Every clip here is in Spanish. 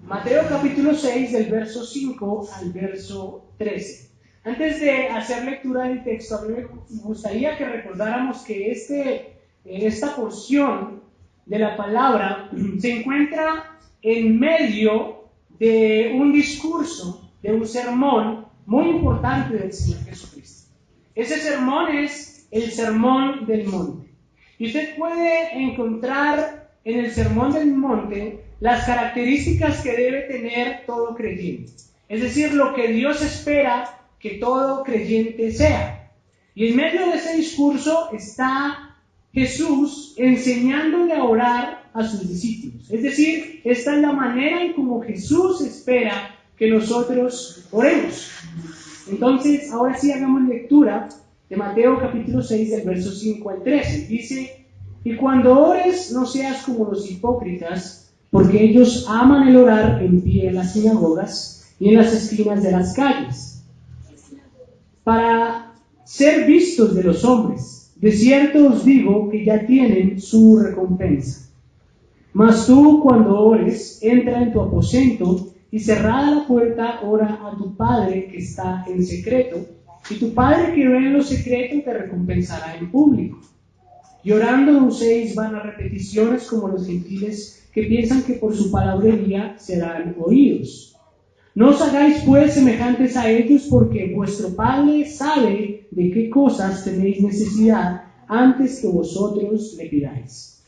Mateo capítulo 6, del verso 5 al verso 13. Antes de hacer lectura del texto, a mí me gustaría que recordáramos que esta porción de la palabra se encuentra en medio de un discurso, de un sermón muy importante del Señor Jesucristo. Ese sermón es el Sermón del Monte. Y usted puede encontrar en el Sermón del Monte las características que debe tener todo creyente. Es decir, lo que Dios espera que todo creyente sea. Y en medio de ese discurso está Jesús enseñándole a orar a sus discípulos. Es decir, esta es la manera en cómo Jesús espera que nosotros oremos. Entonces, ahora sí hagamos lectura de Mateo capítulo 6, del verso 5 al 13. Dice: y cuando ores, no seas como los hipócritas, porque ellos aman el orar en pie en las sinagogas y en las esquinas de las calles, para ser vistos de los hombres. De cierto os digo que ya tienen su recompensa. Mas tú, cuando ores, entra en tu aposento y cerrada la puerta, ora a tu Padre que está en secreto, y tu Padre que ve en lo secreto te recompensará en público. Y orando no uséis vanas repeticiones como los gentiles, que piensan que por su palabrería serán oídos. No os hagáis pues semejantes a ellos, porque vuestro Padre sabe de qué cosas tenéis necesidad antes que vosotros le pidáis.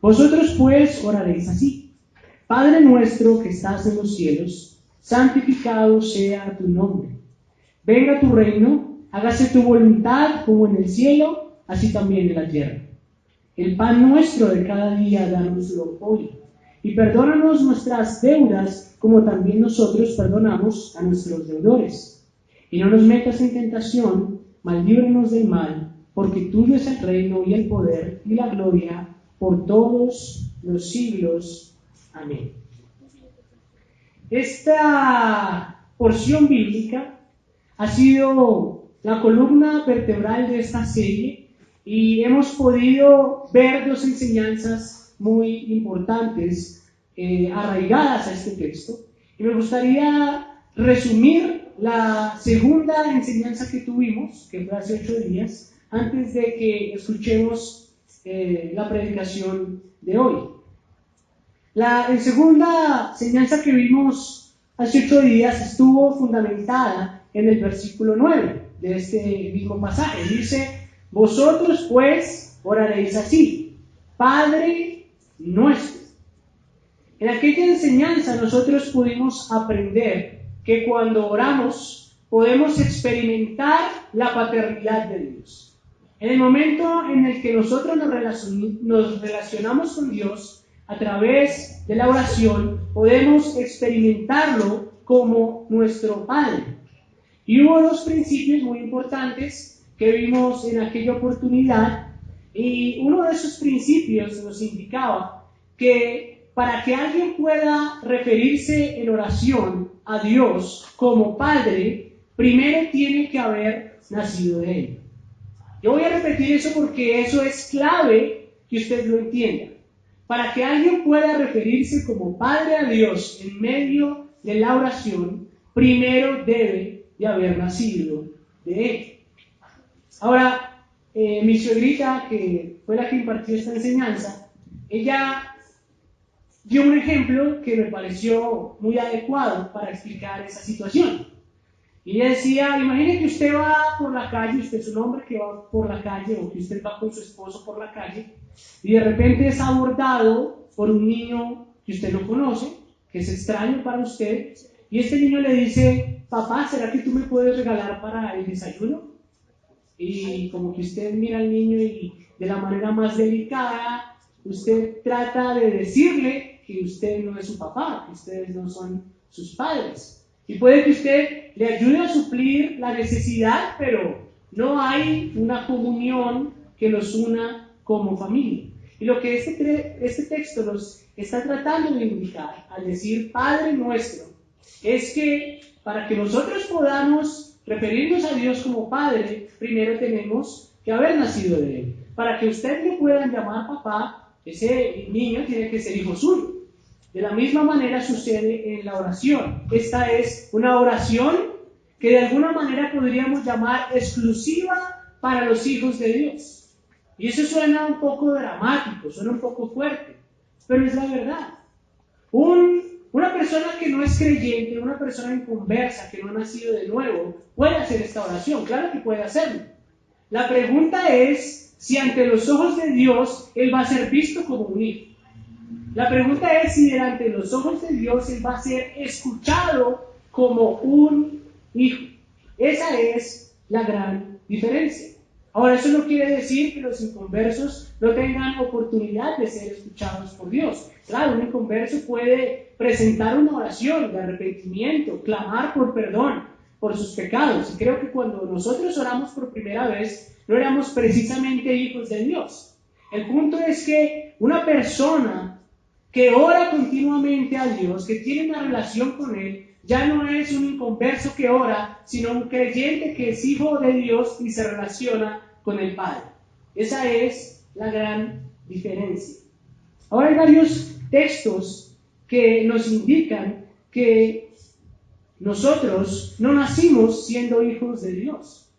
Vosotros pues oraréis así: Padre nuestro que estás en los cielos, santificado sea tu nombre. Venga tu reino, hágase tu voluntad como en el cielo, así también en la tierra. El pan nuestro de cada día dánoslo hoy, y perdónanos nuestras deudas, como también nosotros perdonamos a nuestros deudores. Y no nos metas en tentación, mas líbranos del mal, porque tuyo es el reino y el poder y la gloria por todos los siglos. Amén. Esta porción bíblica ha sido la columna vertebral de esta serie, y hemos podido ver dos enseñanzas muy importantes arraigadas a este texto. Y me gustaría resumir la segunda enseñanza que tuvimos, que fue hace 8 días, antes de que escuchemos la predicación de hoy. La segunda enseñanza que vimos hace 8 días estuvo fundamentada en el versículo 9 de este mismo pasaje. Dice: vosotros pues oraréis así: Padre nuestro. En aquella enseñanza nosotros pudimos aprender que cuando oramos podemos experimentar la paternidad de Dios. En el momento en el que nosotros nos relacionamos con Dios a través de la oración, podemos experimentarlo como nuestro Padre. Y hubo dos principios muy importantes que vimos en aquella oportunidad, y uno de esos principios nos indicaba que para que alguien pueda referirse en oración a Dios como Padre, primero tiene que haber nacido de Él. Yo voy a repetir eso porque eso es clave que usted lo entienda. Para que alguien pueda referirse como Padre a Dios en medio de la oración, primero debe de haber nacido de Él. Ahora, mi suegrita, que fue la que impartió esta enseñanza, ella dio un ejemplo que me pareció muy adecuado para explicar esa situación. Y ella decía: imagine que usted va por la calle, usted es un hombre que va por la calle, o que usted va con su esposo por la calle, y de repente es abordado por un niño que usted no conoce, que es extraño para usted, y este niño le dice: papá, ¿será que tú me puedes regalar para el desayuno? Y como que usted mira al niño y de la manera más delicada, usted trata de decirle que usted no es su papá, que ustedes no son sus padres. Y puede que usted le ayude a suplir la necesidad, pero no hay una comunión que nos una como familia. Y lo que este texto nos está tratando de indicar al decir Padre nuestro, es que para que nosotros podamos referirnos a Dios como Padre, primero tenemos que haber nacido de Él. Para que usted le puedan llamar papá, ese niño tiene que ser hijo suyo. De la misma manera sucede en la oración. Esta es una oración que de alguna manera podríamos llamar exclusiva para los hijos de Dios. Y eso suena un poco dramático, suena un poco fuerte, pero es la verdad. Una persona que no es creyente, una persona inconversa, que no ha nacido de nuevo, puede hacer esta oración, claro que puede hacerlo. La pregunta es si ante los ojos de Dios Él va a ser visto como un hijo. La pregunta es si delante de los ojos de Dios Él va a ser escuchado como un hijo. Esa es la gran diferencia. Ahora, eso no quiere decir que los inconversos no tengan oportunidad de ser escuchados por Dios. Claro, un inconverso puede presentar una oración de arrepentimiento, clamar por perdón por sus pecados. Y creo que cuando nosotros oramos por primera vez, no éramos precisamente hijos de Dios. El punto es que una persona que ora continuamente a Dios, que tiene una relación con Él, ya no es un inconverso que ora, sino un creyente que es hijo de Dios y se relaciona con el Padre. Esa es la gran diferencia. Ahora hay varios textos que nos indican que nosotros no nacimos siendo hijos de Dios,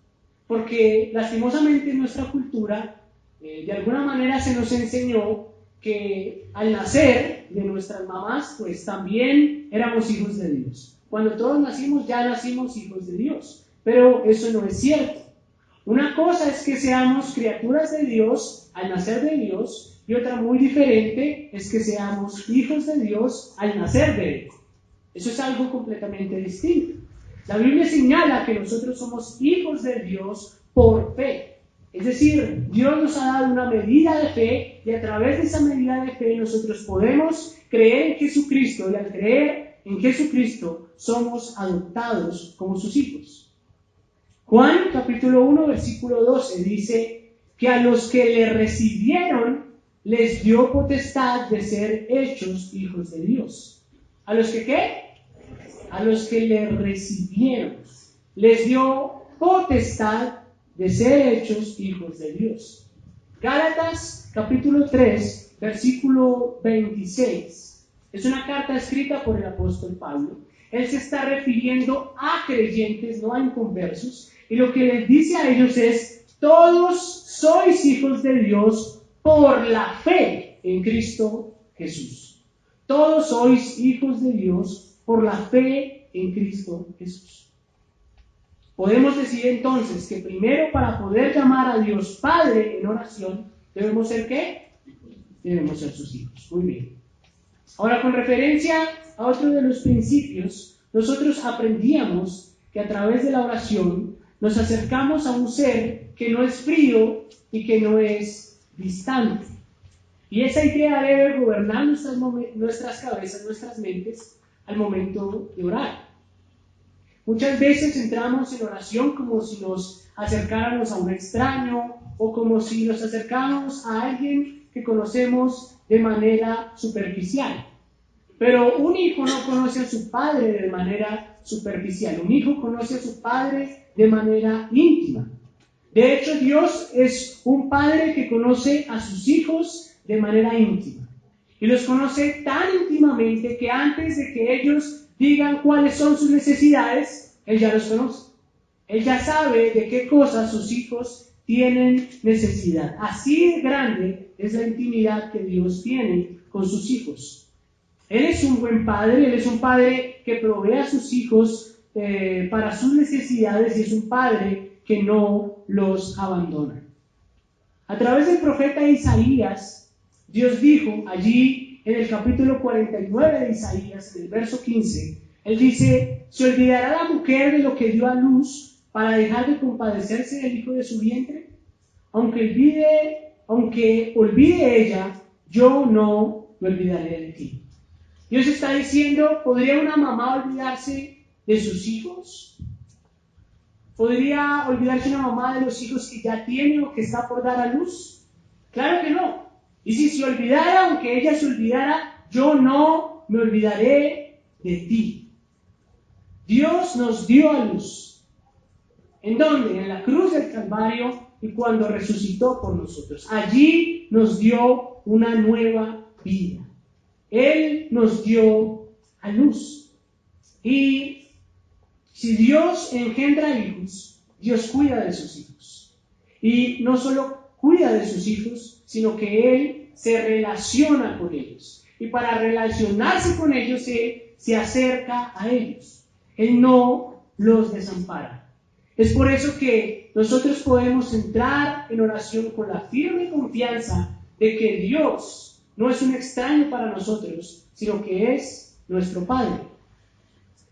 porque lastimosamente en nuestra cultura, de alguna manera se nos enseñó que al nacer de nuestras mamás, pues también éramos hijos de Dios. Cuando todos nacimos, ya nacimos hijos de Dios, pero eso no es cierto. Una cosa es que seamos criaturas de Dios al nacer de Dios, y otra muy diferente es que seamos hijos de Dios al nacer de Él. Eso es algo completamente distinto. La Biblia señala que nosotros somos hijos de Dios por fe. Es decir, Dios nos ha dado una medida de fe y a través de esa medida de fe nosotros podemos creer en Jesucristo y al creer en Jesucristo somos adoptados como sus hijos. Juan capítulo 1 versículo 12 dice que a los que le recibieron les dio potestad de ser hechos hijos de Dios. ¿A los que qué? A los que le recibieron les dio potestad de ser hechos hijos de Dios. Gálatas capítulo 3 versículo 26 es una carta escrita por el apóstol Pablo. Él se está refiriendo a creyentes, no a inconversos, y lo que les dice a ellos es: todos sois hijos de Dios por la fe en Cristo Jesús. Todos sois hijos de Dios por la fe en Cristo Jesús. Podemos decir entonces que primero, para poder llamar a Dios Padre en oración, debemos ser ¿qué? Debemos ser sus hijos. Muy bien. Ahora, con referencia a otro de los principios, nosotros aprendíamos que a través de la oración nos acercamos a un ser que no es frío y que no es distante. Y esa idea debe gobernar nuestras cabezas, nuestras mentes al momento de orar. Muchas veces entramos en oración como si nos acercáramos a un extraño o como si nos acercáramos a alguien que conocemos de manera superficial. Pero un hijo no conoce a su padre de manera superficial. Un hijo conoce a su padre de manera íntima. De hecho, Dios es un padre que conoce a sus hijos de manera íntima. Y los conoce tan íntimamente que antes de que ellos digan cuáles son sus necesidades, Él ya los conoce. Él ya sabe de qué cosas sus hijos tienen necesidad. Así de grande es la intimidad que Dios tiene con sus hijos. Él es un buen padre, Él es un padre que provee a sus hijos para sus necesidades y es un padre que no los abandona. A través del profeta Isaías, Dios dijo allí en el capítulo 49 de Isaías, en el verso 15, Él dice: ¿se olvidará la mujer de lo que dio a luz para dejar de compadecerse del hijo de su vientre? Aunque olvide ella, yo no me olvidaré de ti. Dios está diciendo: ¿podría una mamá olvidarse de sus hijos? ¿Podría olvidarse una mamá de los hijos que ya tiene o que está por dar a luz? Claro que no. Y si se olvidara, aunque ella se olvidara, yo no me olvidaré de ti. Dios nos dio a luz. ¿En dónde? En la cruz del Calvario y cuando resucitó por nosotros. Allí nos dio una nueva vida. Él nos dio a luz. Y si Dios engendra hijos, Dios cuida de sus hijos. Y no solo cuida de sus hijos, sino que Él se relaciona con ellos. Y para relacionarse con ellos, Él se acerca a ellos. Él no los desampara. Es por eso que nosotros podemos entrar en oración con la firme confianza de que Dios no es un extraño para nosotros, sino que es nuestro Padre.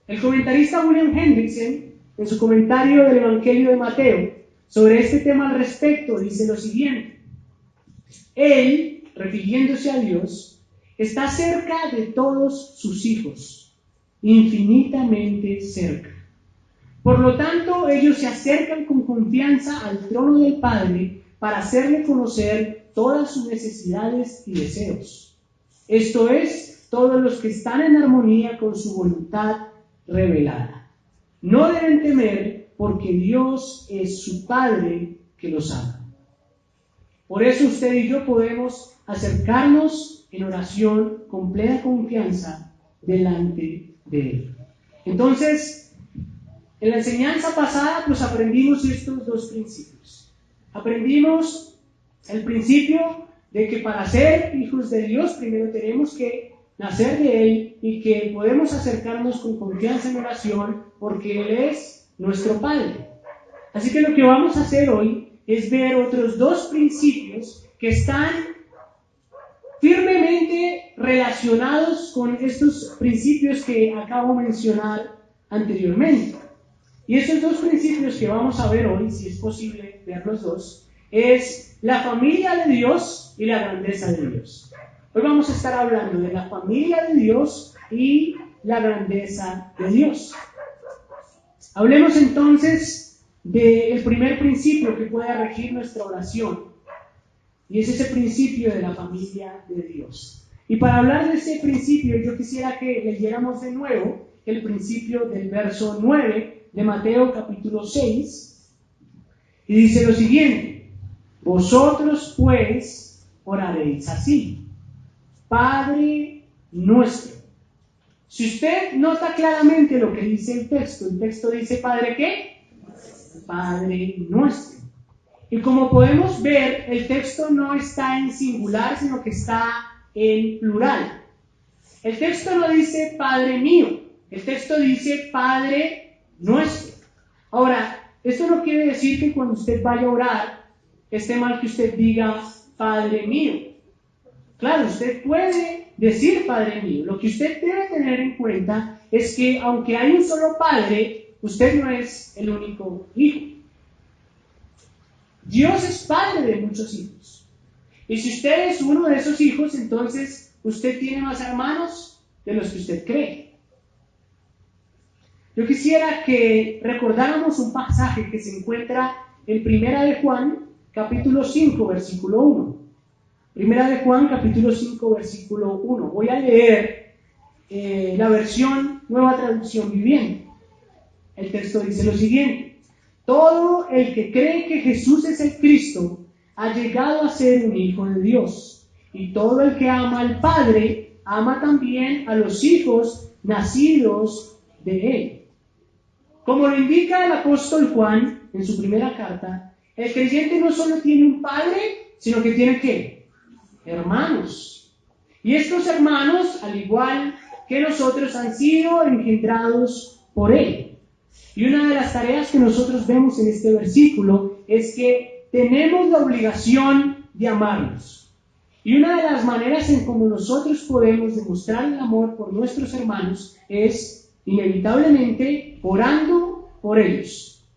El comentarista William Hendrickson, en su comentario del Evangelio de Mateo, sobre este tema al respecto, dice lo siguiente: Él, refiriéndose a Dios, está cerca de todos sus hijos, infinitamente cerca. Por lo tanto, ellos se acercan con confianza al trono del Padre para hacerle conocer todas sus necesidades y deseos. Esto es, todos los que están en armonía con su voluntad revelada. No deben temer, porque Dios es su Padre que los ama. Por eso usted y yo podemos acercarnos en oración con plena confianza delante de Él. Entonces, en la enseñanza pasada, pues aprendimos estos dos principios. Aprendimos el principio de que para ser hijos de Dios, primero tenemos que nacer de Él y que podemos acercarnos con confianza en oración porque Él es nuestro Padre. Así que lo que vamos a hacer hoy es ver otros dos principios que están firmemente relacionados con estos principios que acabo de mencionar anteriormente. Y esos dos principios que vamos a ver hoy, si es posible ver los dos, es la familia de Dios y la grandeza de Dios. Hoy vamos a estar hablando de la familia de Dios y la grandeza de Dios. Hablemos entonces del primer principio que puede regir nuestra oración, y es ese principio de la familia de Dios. Y para hablar de ese principio, yo quisiera que leyéramos de nuevo el principio del verso 9 de Mateo capítulo 6, y dice lo siguiente: vosotros pues oraréis así: Padre nuestro. Si usted nota claramente lo que dice el texto dice ¿Padre qué? Padre nuestro. Y como podemos ver, el texto no está en singular, sino que está en plural. El texto no dice Padre mío, el texto dice Padre nuestro. Ahora, esto no quiere decir que cuando usted vaya a orar, esté mal que usted diga Padre mío. Claro, usted puede decir Padre mío. Lo que usted debe tener en cuenta es que aunque hay un solo Padre, usted no es el único hijo. Dios es padre de muchos hijos. Y si usted es uno de esos hijos, entonces usted tiene más hermanos de los que usted cree. Yo quisiera que recordáramos un pasaje que se encuentra en Primera de Juan, capítulo 5, versículo 1. Primera de Juan, capítulo 5, versículo 1. Voy a leer la versión Nueva Traducción Viviente. El texto dice lo siguiente: todo el que cree que Jesús es el Cristo ha llegado a ser un hijo de Dios. Y todo el que ama al Padre ama también a los hijos nacidos de Él. Como lo indica el apóstol Juan en su primera carta, el creyente no solo tiene un padre, sino que tiene ¿qué? Hermanos. Y estos hermanos, al igual que nosotros, han sido engendrados por Él. Y una de las tareas que nosotros vemos en este versículo es que tenemos la obligación de amarlos. Y una de las maneras en cómo nosotros podemos demostrar el amor por nuestros hermanos es inevitablemente orando por ellos.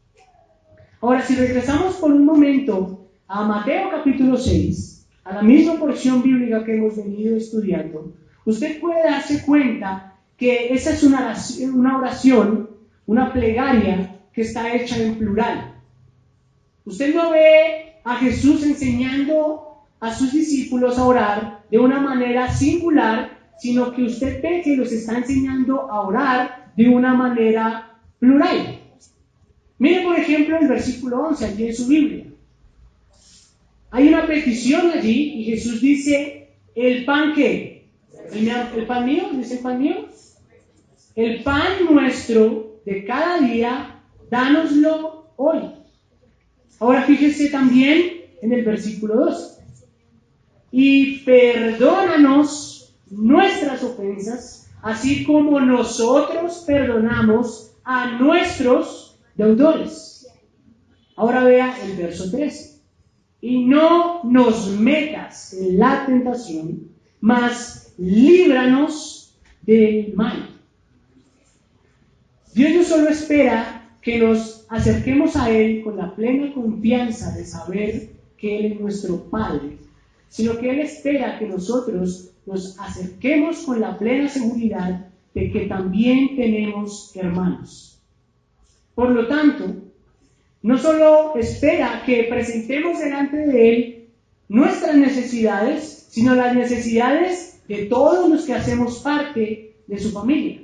Ahora, si regresamos por un momento a Mateo capítulo 6, a la misma porción bíblica que hemos venido estudiando, usted puede darse cuenta que esa es una oración, una plegaria que está hecha en plural. Usted no ve a Jesús enseñando a sus discípulos a orar de una manera singular, sino que usted ve que los está enseñando a orar de una manera plural. Mire, por ejemplo, el versículo 11 allí en su Biblia. Hay una petición allí y Jesús dice: ¿el pan qué? El pan mío, dice el pan mío. El pan nuestro de cada día, dánoslo hoy. Ahora fíjese también en el versículo 2. Y perdónanos nuestras ofensas, así como nosotros perdonamos a nuestros deudores. Ahora vea el verso 13. Y no nos metas en la tentación, mas líbranos del mal. Dios no solo espera que nos acerquemos a Él con la plena confianza de saber que Él es nuestro Padre, sino que Él espera que nosotros nos acerquemos con la plena seguridad de que también tenemos hermanos. Por lo tanto, no solo espera que presentemos delante de Él nuestras necesidades, sino las necesidades de todos los que hacemos parte de su familia.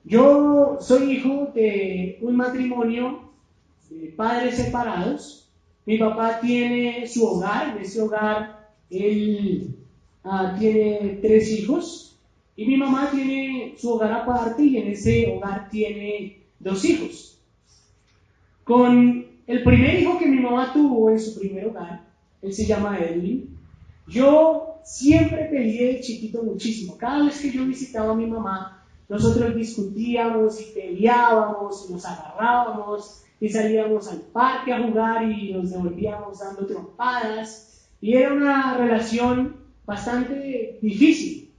Yo soy hijo de un matrimonio de padres separados. Mi papá tiene su hogar, en ese hogar él tiene 3 hijos, y mi mamá tiene su hogar aparte y en ese hogar tiene 2 hijos. Con el primer hijo que mi mamá tuvo en su primer hogar, él se llama Edwin, yo siempre peleé de chiquito muchísimo. Cada vez que yo visitaba a mi mamá, nosotros discutíamos y peleábamos y nos agarrábamos y salíamos al parque a jugar y nos devolvíamos dando trompadas, y era una relación bastante difícil.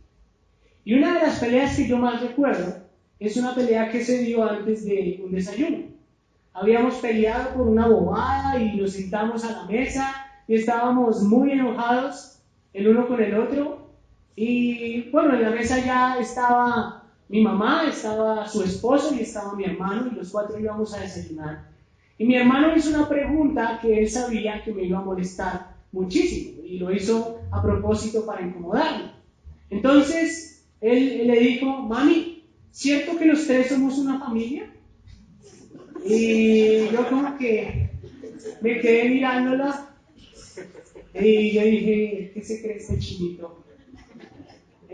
Y una de las peleas que yo más recuerdo es una pelea que se dio antes de un desayuno. Habíamos peleado por una bobada y nos sentamos a la mesa y estábamos muy enojados el uno con el otro, y bueno, en la mesa ya estaba mi mamá, estaba su esposo y estaba mi hermano, y los 4 íbamos a desayunar. Y mi hermano hizo una pregunta que él sabía que me iba a molestar muchísimo, y lo hizo a propósito para incomodarme. Entonces, él le dijo: mami, ¿cierto que los 3 somos una familia? Y yo como que me quedé mirándola, y yo dije: ¿qué se cree este chinito?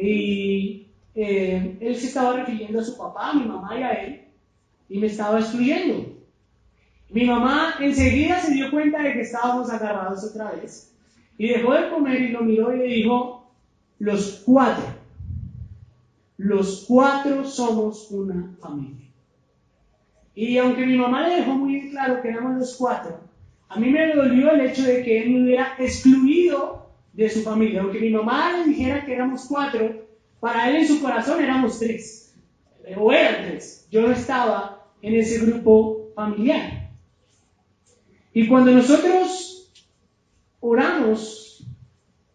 Y él se estaba refiriendo a su papá, a mi mamá y a él, y me estaba excluyendo. Mi mamá enseguida se dio cuenta de que estábamos agarrados otra vez, y dejó de comer y lo miró y le dijo: los 4 somos una familia. Y aunque mi mamá le dejó muy claro que éramos los 4, a mí me dolió el hecho de que él me hubiera excluido de su familia. Aunque mi mamá le dijera que éramos 4, para él en su corazón éramos 3, o eran 3. Yo no estaba en ese grupo familiar. Y cuando nosotros oramos,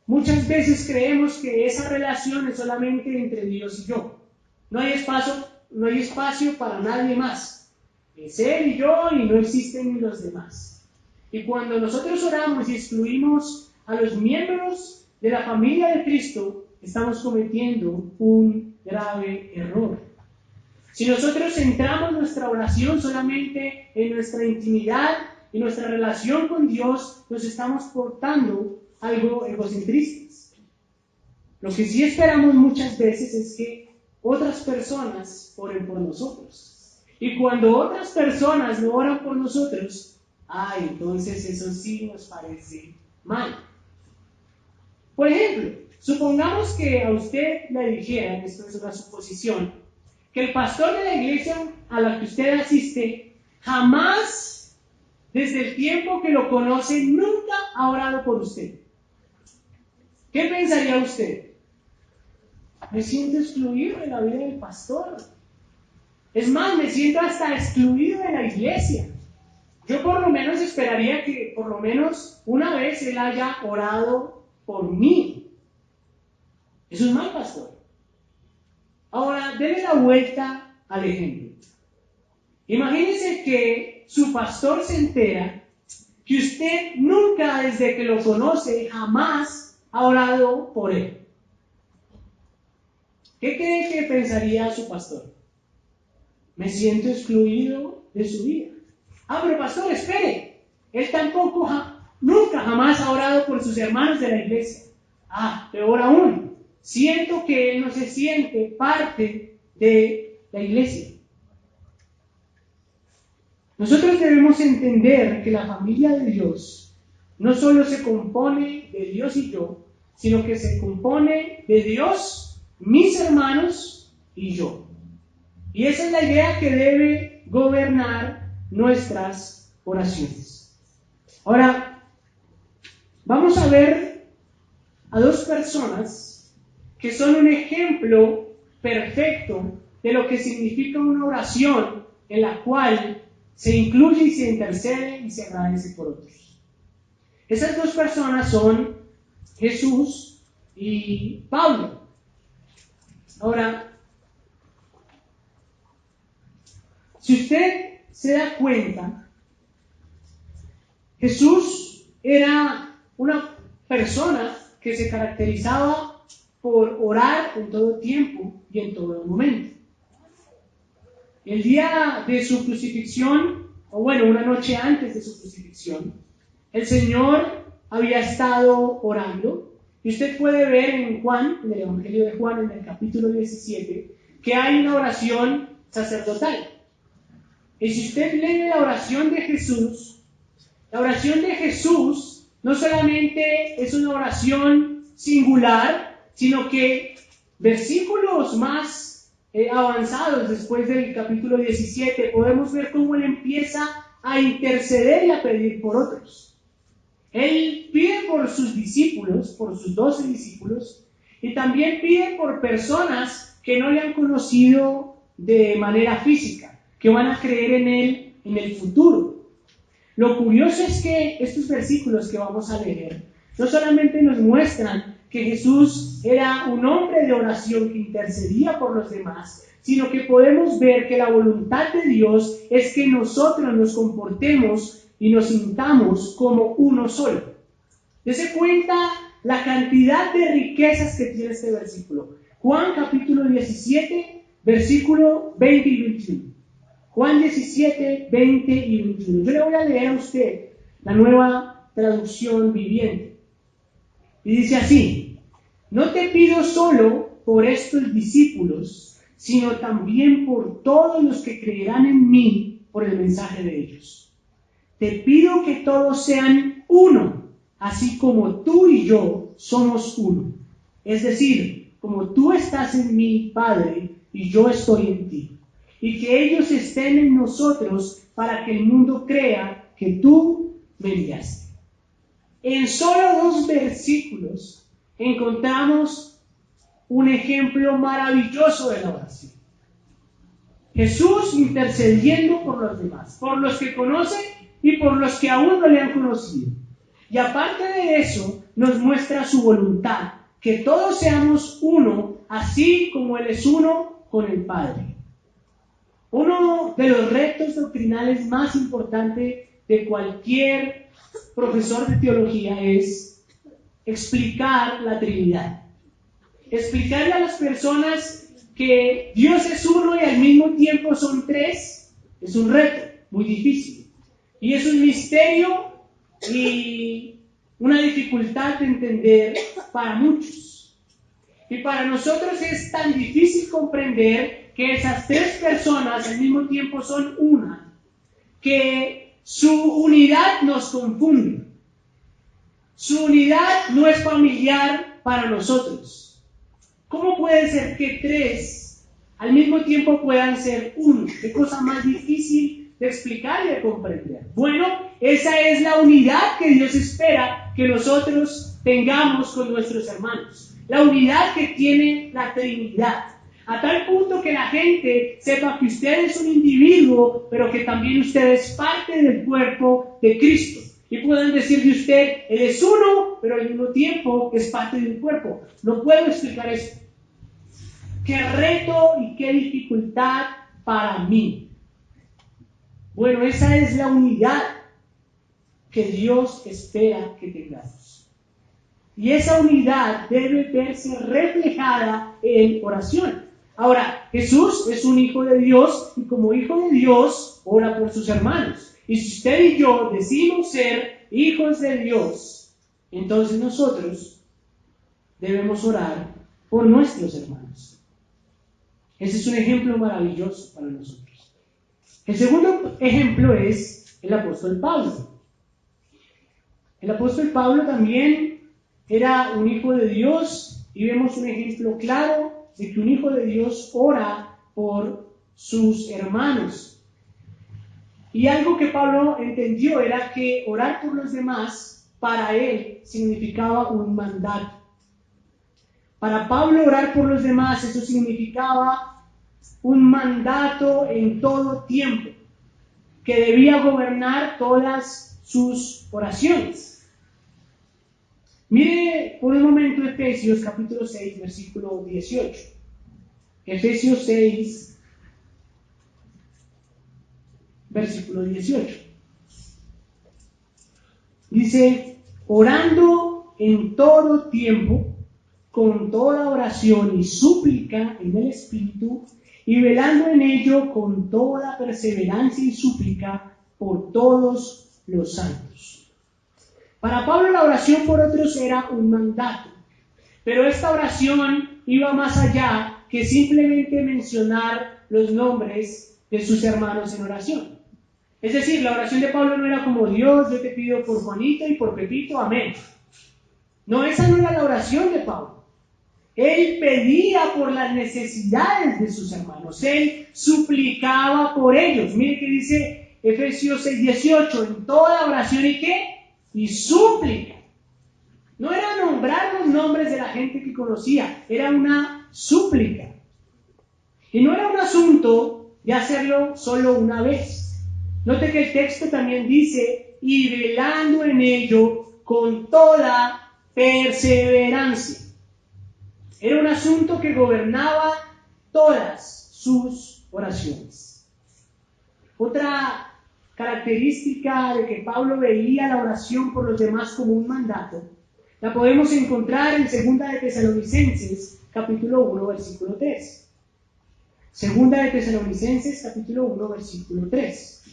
muchas veces creemos que esa relación es solamente entre Dios y yo. No hay espacio para nadie más. Es Él y yo, y no existen ni los demás. Y cuando nosotros oramos y excluimos a los miembros de la familia de Cristo, estamos cometiendo un grave error. Si nosotros centramos nuestra oración solamente en nuestra intimidad y nuestra relación con Dios, nos estamos portando algo egocentristas. Lo que sí esperamos muchas veces es que otras personas oren por nosotros. Y cuando otras personas no oran por nosotros, entonces eso sí nos parece mal. Por ejemplo, supongamos que a usted le dijeran, esto es una suposición, que el pastor de la iglesia a la que usted asiste jamás, desde el tiempo que lo conoce, nunca ha orado por usted. ¿Qué pensaría usted? Me siento excluido de la vida del pastor. Es más, me siento hasta excluido de la iglesia. Yo por lo menos esperaría que por lo menos una vez él haya orado por mí. Eso es mal, pastor. Ahora, déle la vuelta al ejemplo. Imagínese que su pastor se entera que usted nunca, desde que lo conoce, jamás ha orado por él. ¿Qué cree que pensaría su pastor? Me siento excluido de su vida. Pero pastor, espere. Él tampoco, nunca jamás ha orado por sus hermanos de la iglesia. Peor aún. siento que él no se siente parte de la iglesia. Nosotros debemos entender que la familia de Dios no solo se compone de Dios y yo, sino que se compone de Dios, mis hermanos y yo. Y esa es la idea que debe gobernar nuestras oraciones. Ahora, vamos a ver a dos personas que son un ejemplo perfecto de lo que significa una oración en la cual se incluye y se intercede y se agradece por otros. Esas dos personas son Jesús y Pablo. Ahora, si usted se da cuenta, Jesús era una persona que se caracterizaba por orar en todo tiempo y en todo momento. El día de su crucifixión, o bueno, una noche antes de su crucifixión, el Señor había estado orando. Y usted puede ver en Juan, en el Evangelio de Juan, en el capítulo 17, que hay una oración sacerdotal. Y si usted lee la oración de Jesús no solamente es una oración singular, sino que versículos más avanzados después del capítulo 17, podemos ver cómo él empieza a interceder y a pedir por otros. Él pide por sus discípulos, por sus 12 discípulos, y también pide por personas que no le han conocido de manera física, que van a creer en él en el futuro. Lo curioso es que estos versículos que vamos a leer no solamente nos muestran que Jesús era un hombre de oración que intercedía por los demás, sino que podemos ver que la voluntad de Dios es que nosotros nos comportemos y nos sintamos como uno solo. Dese cuenta la cantidad de riquezas que tiene este versículo. Juan capítulo 17, versículo 20 y 21. Juan 17, 20 y 21. Yo le voy a leer a usted la Nueva Traducción Viviente. Y dice así: no te pido solo por estos discípulos, sino también por todos los que creerán en mí por el mensaje de ellos. Te pido que todos sean uno, así como tú y yo somos uno. Es decir, como tú estás en mí, Padre, y yo estoy en ti. Y que ellos estén en nosotros para que el mundo crea que tú me enviaste. En solo 2 versículos encontramos un ejemplo maravilloso de la oración. Jesús intercediendo por los demás, por los que conoce y por los que aún no le han conocido. Y aparte de eso, nos muestra su voluntad, que todos seamos uno, así como Él es uno con el Padre. Uno de los retos doctrinales más importantes de cualquier profesor de teología es explicar la Trinidad. Explicarle a las personas que Dios es uno y al mismo tiempo son tres es un reto muy difícil. Y es un misterio y una dificultad de entender para muchos. Y para nosotros es tan difícil comprender que esas 3 personas al mismo tiempo son una, que su unidad nos confunde. Su unidad no es familiar para nosotros. ¿Cómo puede ser que 3 al mismo tiempo puedan ser uno? ¿Qué cosa más difícil de explicar y de comprender? Bueno, esa es la unidad que Dios espera que nosotros tengamos con nuestros hermanos. La unidad que tiene la Trinidad. A tal punto que la gente sepa que usted es un individuo, pero que también usted es parte del cuerpo de Cristo. Y pueden decir de usted, Él es uno, pero al mismo tiempo es parte del cuerpo. No puedo explicar eso. Qué reto y qué dificultad para mí. Bueno, esa es la unidad que Dios espera que tengamos. Y esa unidad debe verse reflejada en oración. Ahora, Jesús es un hijo de Dios y como hijo de Dios ora por sus hermanos. Y si usted y yo decimos ser hijos de Dios, entonces nosotros debemos orar por nuestros hermanos. Ese es un ejemplo maravilloso para nosotros. El segundo ejemplo es el apóstol Pablo. El apóstol Pablo también era un hijo de Dios y vemos un ejemplo claro de que un hijo de Dios ora por sus hermanos. Y algo que Pablo entendió era que orar por los demás para él significaba un mandato. Para Pablo orar por los demás eso significaba un mandato en todo tiempo, que debía gobernar todas sus oraciones. Mire por un momento Efesios capítulo 6, versículo 18. Efesios 6, versículo 18. Dice, orando en todo tiempo, con toda oración y súplica en el Espíritu, y velando en ello con toda perseverancia y súplica por todos los santos. Para Pablo la oración por otros era un mandato, pero esta oración iba más allá que simplemente mencionar los nombres de sus hermanos en oración. Es decir, la oración de Pablo no era como Dios, yo te pido por Juanito y por Pepito, amén. No, esa no era la oración de Pablo. Él pedía por las necesidades de sus hermanos, él suplicaba por ellos. Mire que dice Efesios 6:18, en toda oración y qué, y súplica. No era nombrar los nombres de la gente que conocía, era una súplica. Y no era un asunto de hacerlo solo una vez. Note que el texto también dice, y velando en ello con toda perseverancia. Era un asunto que gobernaba todas sus oraciones. Otra característica de que Pablo veía la oración por los demás como un mandato, la podemos encontrar en 2 de Tesalonicenses, capítulo 1, versículo 3. 2 de Tesalonicenses, capítulo 1, versículo 3.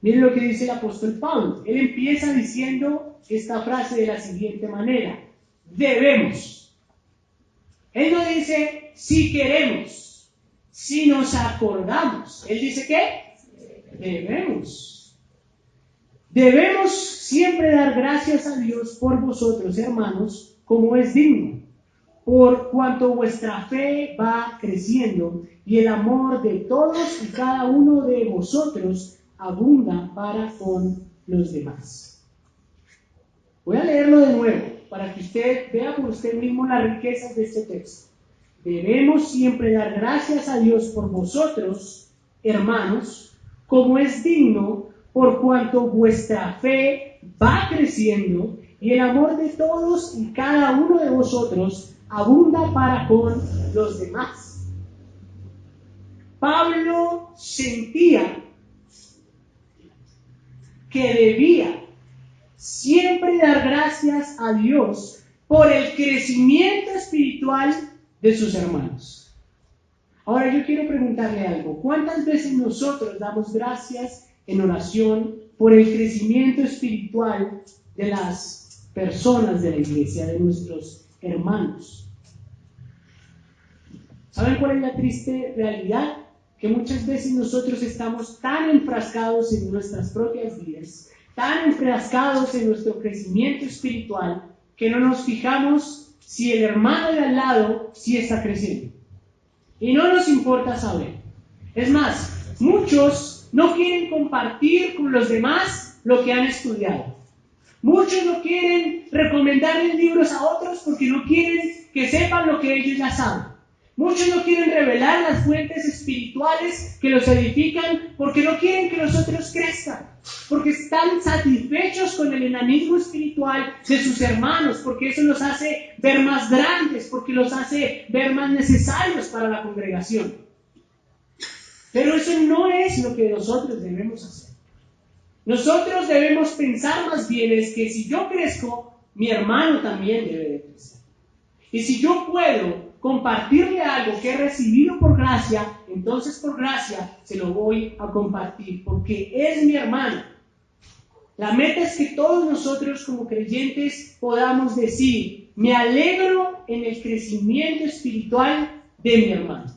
Miren lo que dice el apóstol Pablo. Él empieza diciendo esta frase de la siguiente manera: debemos. Él no dice si queremos, si nos acordamos. Él dice ¿qué? Debemos. Debemos siempre dar gracias a Dios por vosotros, hermanos, como es digno, por cuanto vuestra fe va creciendo y el amor de todos y cada uno de vosotros abunda para con los demás. Voy a leerlo de nuevo para que usted vea por usted mismo las riquezas de este texto. Debemos siempre dar gracias a Dios por vosotros, hermanos, como es digno, por cuanto vuestra fe va creciendo y el amor de todos y cada uno de vosotros abunda para con los demás. Pablo sentía que debía siempre dar gracias a Dios por el crecimiento espiritual de sus hermanos. Ahora yo quiero preguntarle algo. ¿Cuántas veces nosotros damos gracias en oración por el crecimiento espiritual de las personas de la iglesia, de nuestros hermanos? ¿Saben cuál es la triste realidad? Que muchas veces nosotros estamos tan enfrascados en nuestras propias vidas, tan enfrascados en nuestro crecimiento espiritual, que no nos fijamos si el hermano de al lado sí está creciendo. Y no nos importa saber. Es más, muchos no quieren compartir con los demás lo que han estudiado. Muchos no quieren recomendarles libros a otros porque no quieren que sepan lo que ellos ya saben. Muchos no quieren revelar las fuentes espirituales que los edifican porque no quieren que los otros crezcan, porque están satisfechos con el enanismo espiritual de sus hermanos, porque eso los hace ver más grandes, porque los hace ver más necesarios para la congregación. Pero eso no es lo que nosotros debemos hacer. Nosotros debemos pensar más bien es que si yo crezco, mi hermano también debe de crecer. Y si yo puedo compartirle algo que he recibido por gracia, entonces por gracia se lo voy a compartir, porque es mi hermano. La meta es que todos nosotros como creyentes podamos decir, me alegro en el crecimiento espiritual de mi hermano.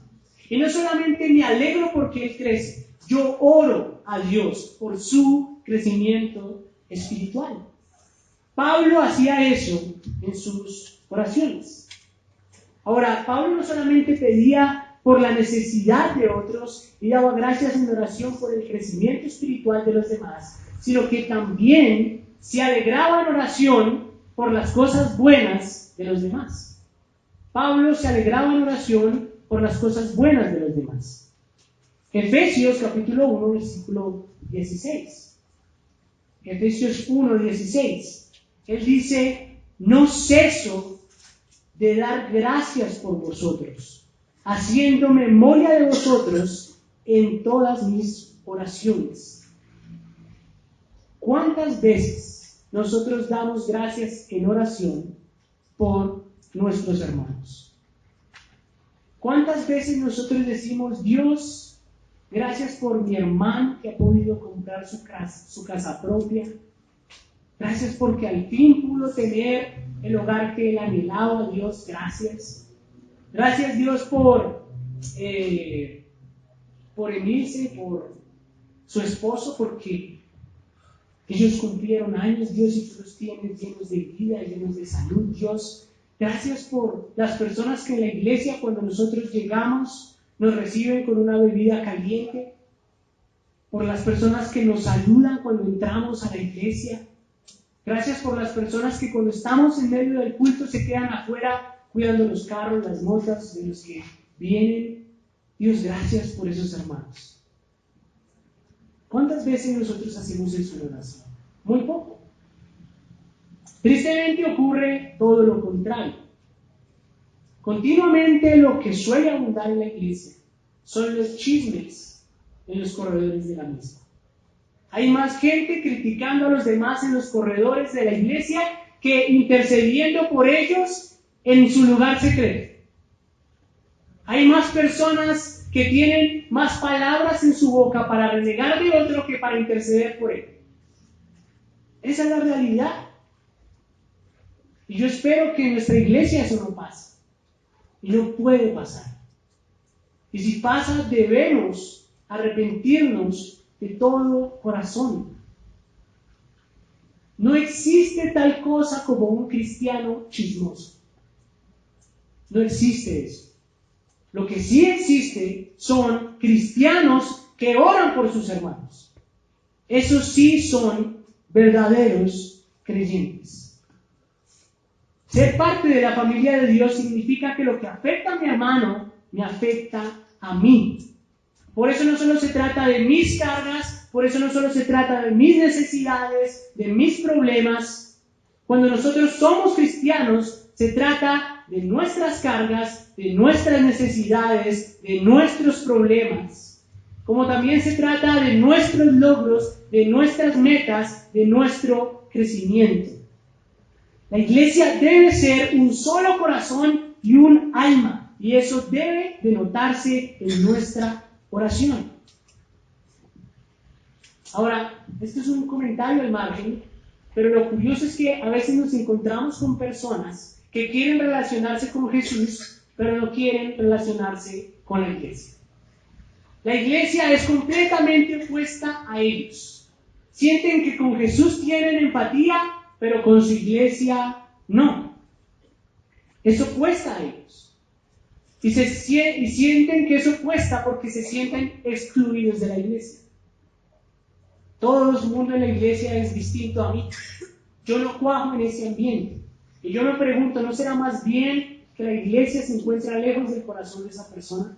Y no solamente me alegro porque él crece, yo oro a Dios por su crecimiento espiritual. Pablo hacía eso en sus oraciones. Ahora, Pablo no solamente pedía por la necesidad de otros y daba gracias en oración por el crecimiento espiritual de los demás, sino que también se alegraba en oración por las cosas buenas de los demás. Pablo se alegraba en oración por las cosas buenas de los demás. Efesios capítulo 1, versículo 16. Efesios 1, 16. Él dice, no ceso de dar gracias por vosotros, haciendo memoria de vosotros en todas mis oraciones. ¿Cuántas veces nosotros damos gracias en oración por nuestros hermanos? ¿Cuántas veces nosotros decimos, Dios, gracias por mi hermano que ha podido comprar su casa propia? Gracias porque al fin pudo tener el hogar que él anhelaba, Dios, gracias. Gracias, Dios, por Emilce, por su esposo, porque ellos cumplieron años, Dios, y tú los tienes llenos de vida, llenos de salud, Dios. Gracias por las personas que en la iglesia, cuando nosotros llegamos, nos reciben con una bebida caliente. Por las personas que nos saludan cuando entramos a la iglesia. Gracias por las personas que cuando estamos en medio del culto se quedan afuera cuidando los carros, las motas de los que vienen. Dios, gracias por esos hermanos. ¿Cuántas veces nosotros hacemos eso en oración? Muy poco. Tristemente ocurre todo lo contrario. Continuamente lo que suele abundar en la iglesia son los chismes en los corredores de la misma. Hay más gente criticando a los demás en los corredores de la iglesia que intercediendo por ellos en su lugar secreto. Hay más personas que tienen más palabras en su boca para renegar de otro que para interceder por él. Esa es la realidad. Y yo espero que en nuestra iglesia eso no pase. Y no puede pasar. Y si pasa, debemos arrepentirnos de todo corazón. No existe tal cosa como un cristiano chismoso. No existe eso. Lo que sí existe son cristianos que oran por sus hermanos. Esos sí son verdaderos creyentes. Ser parte de la familia de Dios significa que lo que afecta a mi hermano me afecta a mí. Por eso no solo se trata de mis cargas, por eso no solo se trata de mis necesidades, de mis problemas. Cuando nosotros somos cristianos, se trata de nuestras cargas, de nuestras necesidades, de nuestros problemas. Como también se trata de nuestros logros, de nuestras metas, de nuestro crecimiento. La iglesia debe ser un solo corazón y un alma, y eso debe de notarse en nuestra oración. Ahora, esto es un comentario al margen, pero lo curioso es que a veces nos encontramos con personas que quieren relacionarse con Jesús, pero no quieren relacionarse con la iglesia. La iglesia es completamente opuesta a ellos. Sienten que con Jesús tienen empatía, pero con su iglesia no. Eso cuesta a ellos. Y sienten que eso cuesta porque se sienten excluidos de la iglesia. Todo el mundo en la iglesia es distinto a mí. Yo no cuajo en ese ambiente. Y yo me pregunto, ¿no será más bien que la iglesia se encuentra lejos del corazón de esa persona?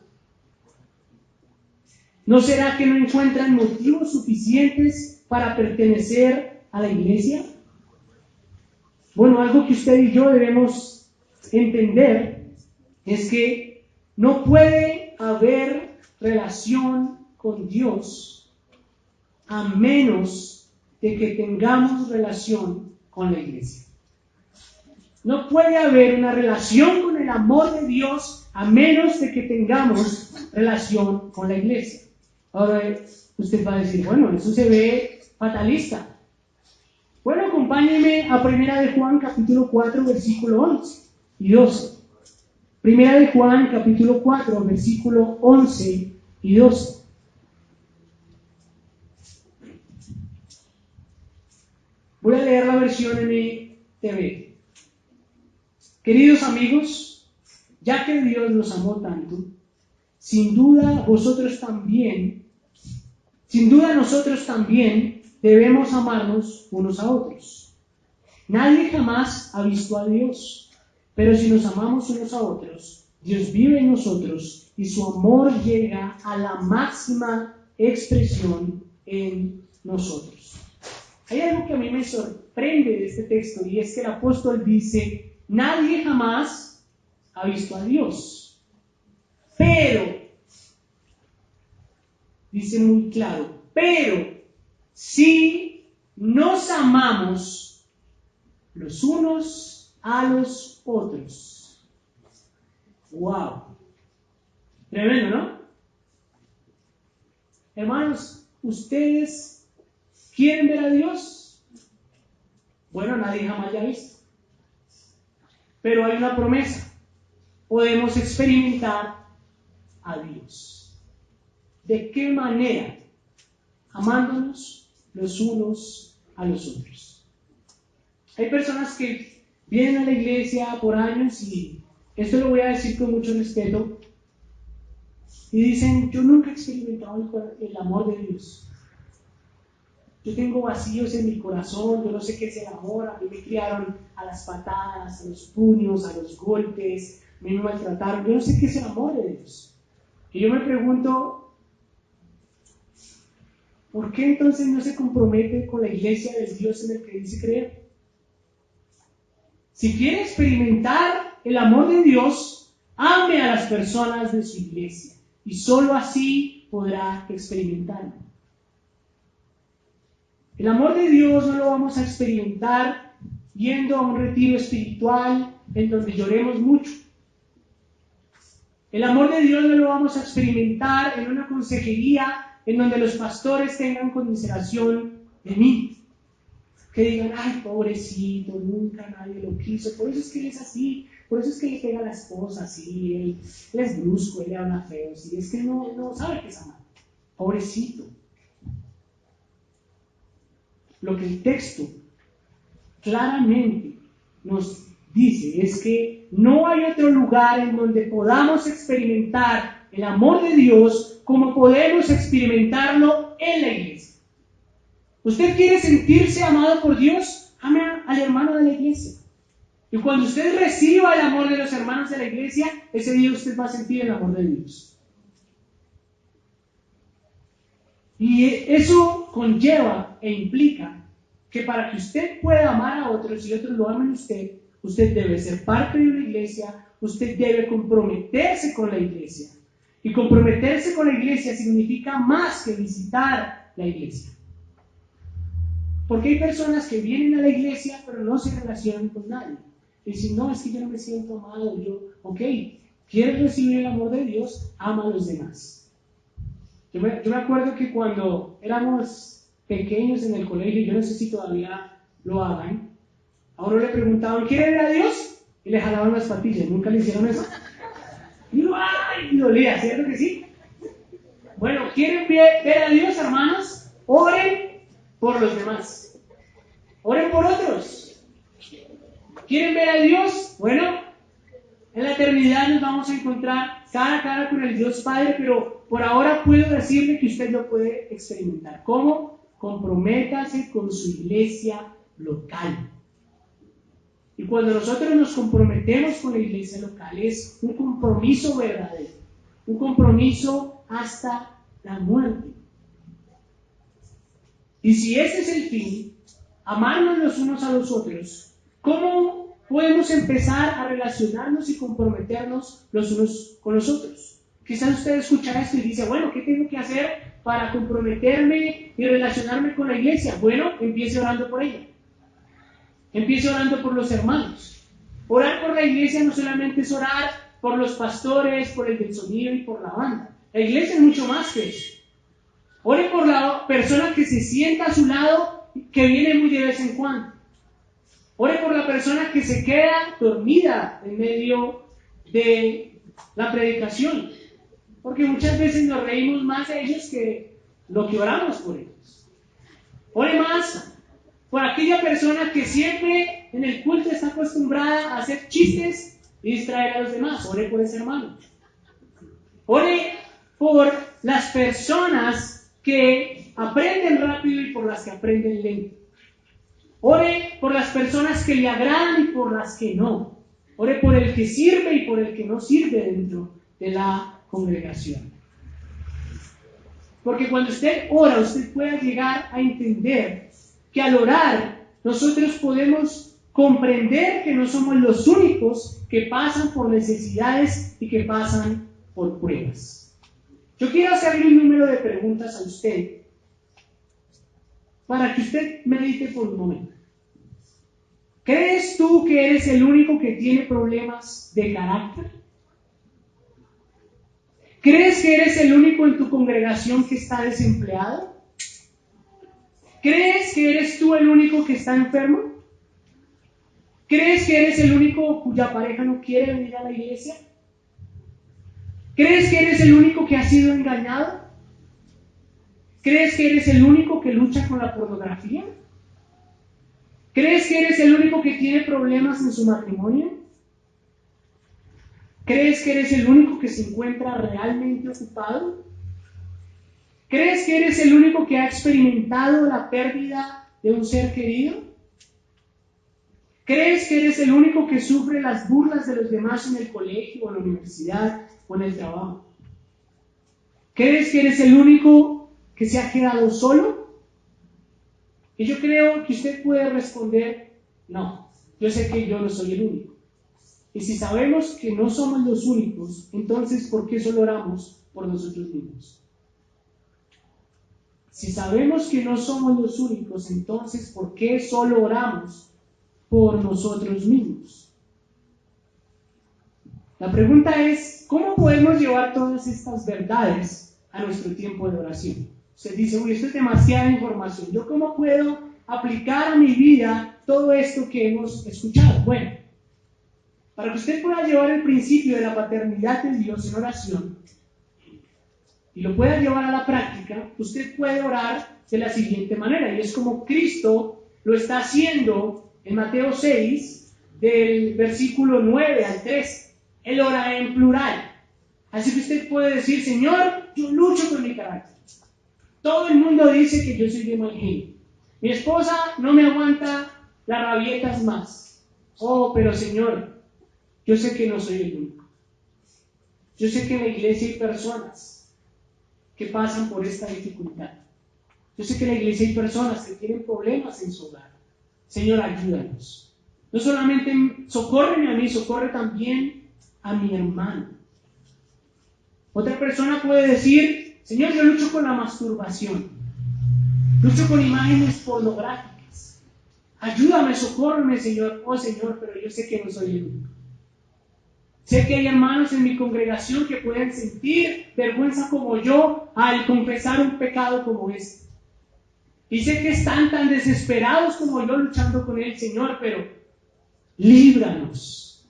¿No será que no encuentran motivos suficientes para pertenecer a la iglesia? Bueno, algo que usted y yo debemos entender es que no puede haber relación con Dios a menos de que tengamos relación con la iglesia. No puede haber una relación con el amor de Dios a menos de que tengamos relación con la iglesia. Ahora usted va a decir, bueno, eso se ve fatalista. Bueno, acompáñenme a 1 de Juan capítulo 4, versículo 11 y 12. 1 de Juan capítulo 4, versículo 11 y 12. Voy a leer la versión NTV. Queridos amigos, ya que Dios nos amó tanto, sin duda nosotros también debemos amarnos unos a otros. Nadie jamás ha visto a Dios, pero si nos amamos unos a otros, Dios vive en nosotros y su amor llega a la máxima expresión en nosotros. Hay algo que a mí me sorprende de este texto, y es que el apóstol dice: nadie jamás ha visto a Dios, pero, dice muy claro, pero si nos amamos los unos a los otros. ¡Wow! Tremendo, ¿no? Hermanos, ¿ustedes quieren ver a Dios? Bueno, nadie jamás la ha visto. Pero hay una promesa. Podemos experimentar a Dios. ¿De qué manera? Amándonos los unos a los otros. Hay personas que vienen a la iglesia por años, y esto lo voy a decir con mucho respeto, y dicen: yo nunca he experimentado el amor de Dios. Yo tengo vacíos en mi corazón, yo no sé qué es el amor, a mí me criaron a las patadas, a los puños, a los golpes, me maltrataron, yo no sé qué es el amor de Dios. Y yo me pregunto, ¿por qué entonces no se compromete con la iglesia del Dios en el que dice creer? Si quiere experimentar el amor de Dios, ame a las personas de su iglesia, y sólo así podrá experimentarlo. El amor de Dios no lo vamos a experimentar yendo a un retiro espiritual en donde lloremos mucho. El amor de Dios no lo vamos a experimentar en una consejería en donde los pastores tengan conmiseración de mí. Que digan: ay, pobrecito, nunca nadie lo quiso, por eso es que él es así, por eso es que le pega a la esposa así, él es brusco, él le habla feo, sí, es que no sabe qué es amar. Pobrecito. Lo que el texto claramente nos dice es que no hay otro lugar en donde podamos experimentar el amor de Dios como podemos experimentarlo en la iglesia. ¿Usted quiere sentirse amado por Dios? Ame al hermano de la iglesia. Y cuando usted reciba el amor de los hermanos de la iglesia, ese día usted va a sentir el amor de Dios. Y eso conlleva e implica que para que usted pueda amar a otros y otros lo amen a usted, usted debe ser parte de una iglesia, usted debe comprometerse con la iglesia. Y comprometerse con la iglesia significa más que visitar la iglesia. Porque hay personas que vienen a la iglesia pero no se relacionan con nadie. Dicen: no, es que yo no me siento amado. Ok, ¿quieres recibir el amor de Dios? Ama a los demás. Yo me acuerdo que cuando éramos pequeños en el colegio, yo no sé si todavía lo hagan, a uno le preguntaban: ¿quiere ver a Dios? Y le jalaban las patillas. ¿Nunca le hicieron eso? Y uno, ¡ay! Y dolía, ¿cierto que sí? Bueno, ¿quieren ver a Dios, hermanos? Oren por los demás. Oren por otros. ¿Quieren ver a Dios? Bueno, en la eternidad nos vamos a encontrar cara a cara con el Dios Padre, pero por ahora puedo decirle que usted lo puede experimentar. ¿Cómo? Comprométase con su iglesia local. Y cuando nosotros nos comprometemos con la iglesia local, es un compromiso verdadero, un compromiso hasta la muerte. Y si ese es el fin, amarnos los unos a los otros, ¿cómo podemos empezar a relacionarnos y comprometernos los unos con los otros? Quizás usted escucha esto y dice: bueno, ¿qué tengo que hacer para comprometerme y relacionarme con la iglesia? Bueno, empiece orando por ella. Empiece orando por los hermanos. Orar por la iglesia no solamente es orar por los pastores, por el del sonido y por la banda. La iglesia es mucho más que eso. Ore por la persona que se sienta a su lado que viene muy de vez en cuando. Ore por la persona que se queda dormida en medio de la predicación, porque muchas veces nos reímos más de ellos que lo que oramos por ellos. Ore más por aquella persona que siempre en el culto está acostumbrada a hacer chistes y distraer a los demás. Ore por ese hermano. Ore por las personas que aprenden rápido y por las que aprenden lento. Ore por las personas que le agradan y por las que no. Ore por el que sirve y por el que no sirve dentro de la congregación. Porque cuando usted ora, usted puede llegar a entender que al orar nosotros podemos comprender que no somos los únicos que pasan por necesidades y que pasan por pruebas. Yo quiero hacerle un número de preguntas a usted para que usted medite por un momento. ¿Crees tú que eres el único que tiene problemas de carácter? ¿Crees que eres el único en tu congregación que está desempleado? ¿Crees que eres tú el único que está enfermo? ¿Crees que eres el único cuya pareja no quiere venir a la iglesia? ¿Crees que eres el único que ha sido engañado? ¿Crees que eres el único que lucha con la pornografía? ¿Crees que eres el único que tiene problemas en su matrimonio? ¿Crees que eres el único que se encuentra realmente ocupado? ¿Crees que eres el único que ha experimentado la pérdida de un ser querido? ¿Crees que eres el único que sufre las burlas de los demás en el colegio, o en la universidad, o en el trabajo? ¿Crees que eres el único que se ha quedado solo? Y yo creo que usted puede responder, no, yo sé que yo no soy el único. Y si sabemos que no somos los únicos, entonces ¿por qué solo oramos por nosotros mismos? Si sabemos que no somos los únicos, entonces ¿por qué solo oramos por nosotros mismos? La pregunta es, ¿cómo podemos llevar todas estas verdades a nuestro tiempo de oración? Usted dice, uy, esto es demasiada información. ¿Yo cómo puedo aplicar a mi vida todo esto que hemos escuchado? Bueno, para que usted pueda llevar el principio de la paternidad de Dios en oración y lo pueda llevar a la práctica, usted puede orar de la siguiente manera, y es como Cristo lo está haciendo en Mateo 6, del versículo 9 al 13. Él ora en plural. Así que usted puede decir, Señor, yo lucho con mi carácter. Todo el mundo dice que yo soy de mal genio. Mi esposa no me aguanta las rabietas más. Oh, pero Señor, yo sé que no soy el único. Yo sé que en la iglesia hay personas que pasan por esta dificultad. Yo sé que en la iglesia hay personas que tienen problemas en su hogar. Señor, ayúdanos. No solamente socórreme a mí, socorre también a mi hermano. Otra persona puede decir, Señor, yo lucho con la masturbación. Lucho con imágenes pornográficas. Ayúdame, socórreme, Señor. Oh, Señor, pero yo sé que no soy el único. Sé que hay hermanos en mi congregación que pueden sentir vergüenza como yo al confesar un pecado como este. Y sé que están tan desesperados como yo luchando con él, Señor, pero líbranos